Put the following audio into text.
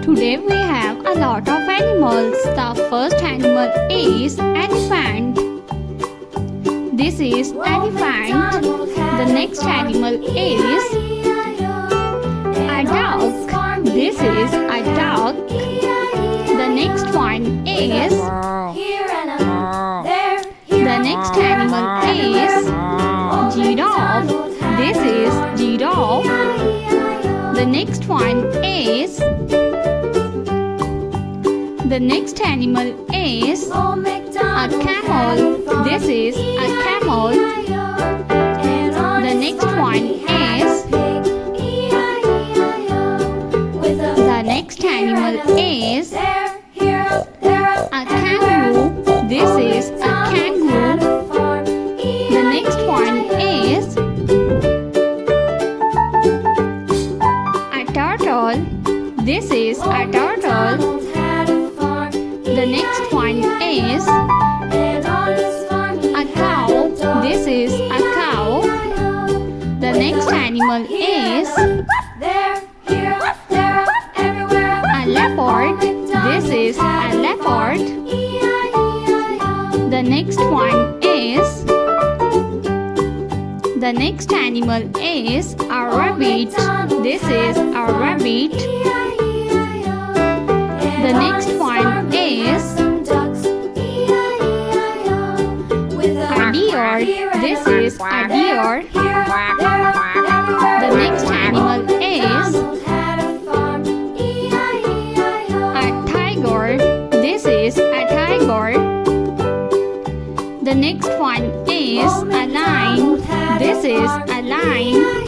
Today we have a lot of animals. The first animal is elephant. This is elephant. The next animal is a dog. This is a dog. The next one is the next animal is giraffe. This is giraffe. The next one is the next animal is a camel. This is a camel. The next one is the next animal is a kangaroo. This is a kangaroo. The next one is a turtle. This is a turtle. The next one is a cow. This is a cow. The next animal is a leopard. This is a leopard. The next one is the next animal is a rabbit. This is a rabbit. The next one is a deer. This is a deer. The next animal is a tiger. This is a tiger. The next one is a lion. This is a lion.